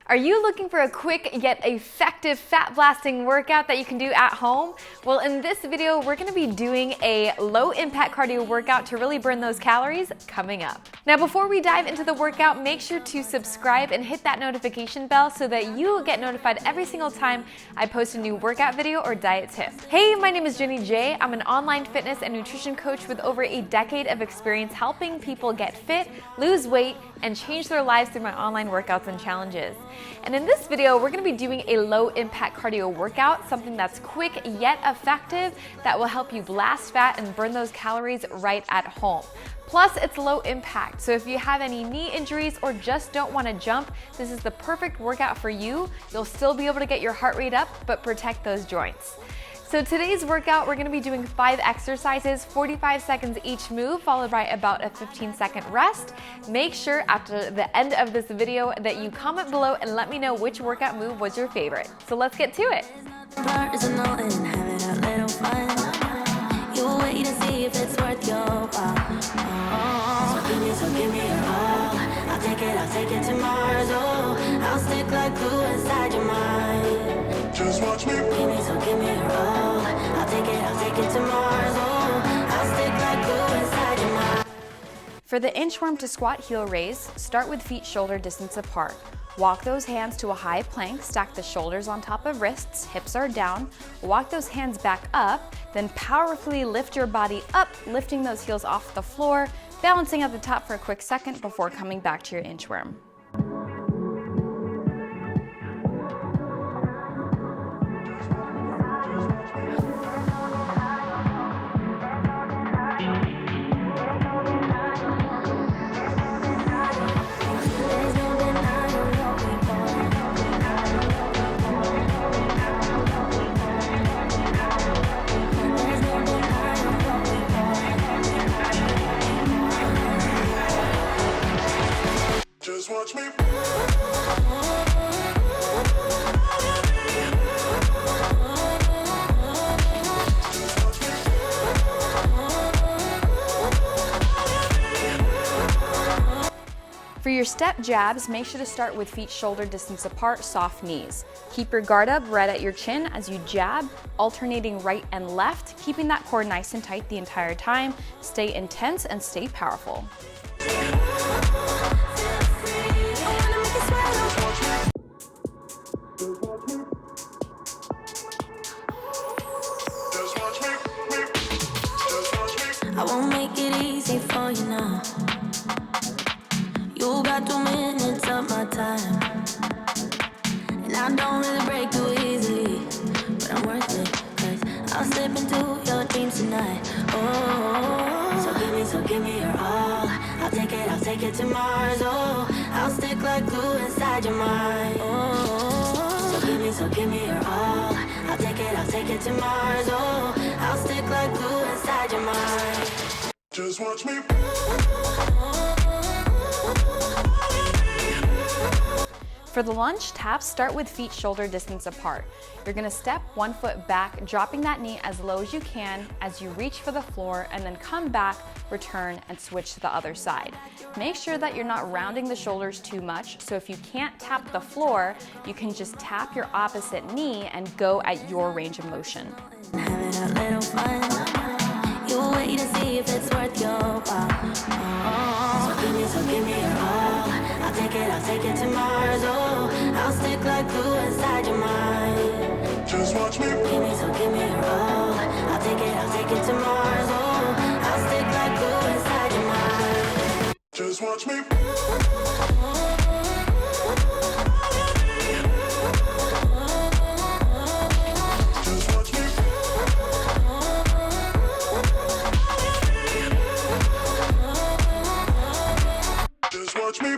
Are you looking for a quick yet effective fat blasting workout that you can do at home? Well, in this video, we're gonna be doing a low impact cardio workout to really burn those calories coming up. Now, before we dive into the workout, make sure to subscribe and hit that notification bell so that you get notified every single time I post a new workout video or diet tip. Hey, my name is Jenny J. I'm an online fitness and nutrition coach with over a decade of experience helping people get fit, lose weight, and change their lives through my online workouts and challenges. And in this video, we're gonna be doing a low impact cardio workout, something that's quick yet effective that will help you blast fat and burn those calories right at home. Plus, it's low impact, so if you have any knee injuries or just don't wanna jump, this is the perfect workout for you. You'll still be able to get your heart rate up, but protect those joints. So today's workout, we're gonna be doing 5 exercises, 45 seconds each move, followed by about a 15-second rest. Make sure after the end of this video that you comment below and let me know which workout move was your favorite. So let's get to it. I'll take it to Mars, oh, I'll stick like glue inside your mind. Just watch me. Give me your all. I'll take it to Mars, oh, I'll stick like glue inside your mind. For the inchworm to squat heel raise, start with feet shoulder distance apart. Walk those hands to a high plank, stack the shoulders on top of wrists, hips are down. Walk those hands back up, then powerfully lift your body up, lifting those heels off the floor, balancing at the top for a quick second before coming back to your inchworm. Just watch me. For your step jabs, make sure to start with feet shoulder distance apart, soft knees. Keep your guard up right at your chin as you jab, alternating right and left, keeping that core nice and tight the entire time. Stay intense and stay powerful. I won't make it easy for you now. You got 2 minutes of my time, and I don't really break too easily, but I'm worth it, 'cause I'll slip into your dreams tonight. Oh, so give me your all. I'll take it to Mars, oh, I'll stick like glue inside your mind. Oh, so give me your all. I'll take it to Mars, oh, I'll stick like glue inside your mind. Just watch me. For the lunge taps, start with feet shoulder distance apart. You're gonna step 1 foot back, dropping that knee as low as you can as you reach for the floor, and then come back, return, and switch to the other side. Make sure that you're not rounding the shoulders too much, so if you can't tap the floor, you can just tap your opposite knee and go at your range of motion. Having a little fun. You wait to see if it's worth your while. So give me your all. I'll take it to Mars, oh, I'll stick like glue inside your mind. Just watch me. Give me your all. I'll take it to Mars, oh, I'll stick like glue inside your mind. Just watch me. Watch me.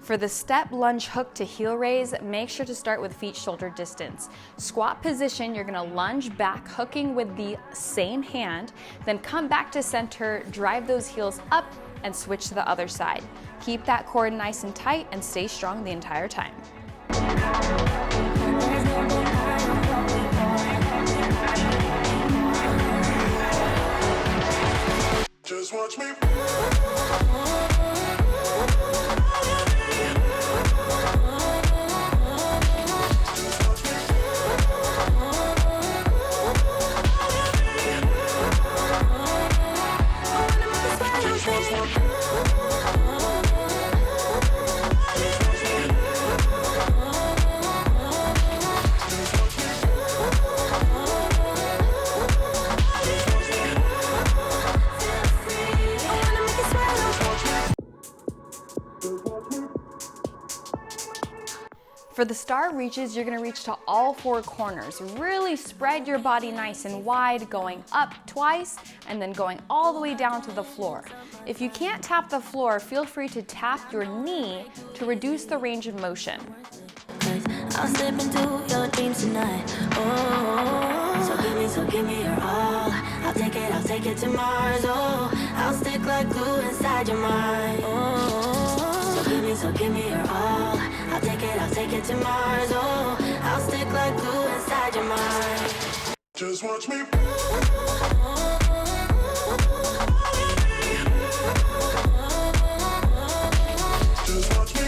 For the step lunge hook to heel raise, make sure to start with feet shoulder distance. Squat position, you're gonna lunge back, hooking with the same hand, then come back to center, drive those heels up, and switch to the other side. Keep that core nice and tight and stay strong the entire time. Just watch me. For the star reaches, you're gonna reach to all four corners. Really spread your body nice and wide, going up twice and then going all the way down to the floor. If you can't tap the floor, feel free to tap your knee to reduce the range of motion. I'll slip into your dreams tonight. Oh, so give me your all. I'll take it to Mars. Oh, I'll stick like glue inside your mind. Oh, so give me your all. I'll take it to Mars. Oh, I'll stick like glue inside your mind. Just watch me. Just watch me.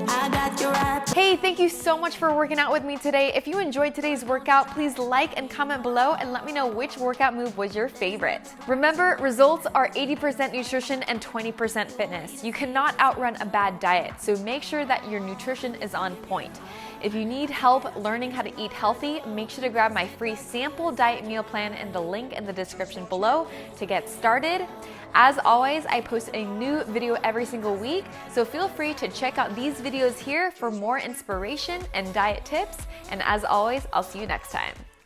I got your right. Hey, thank you so much for working out with me today. If you enjoyed today's workout, please like and comment below and let me know which workout move was your favorite. Remember, results are 80% nutrition and 20% fitness. You cannot outrun a bad diet, so make sure that your nutrition is on point. If you need help learning how to eat healthy, make sure to grab my free sample diet meal plan in the link in the description below to get started. As always, I post a new video every single week, so feel free to check out these videos here for more inspiration and diet tips. And as always, I'll see you next time.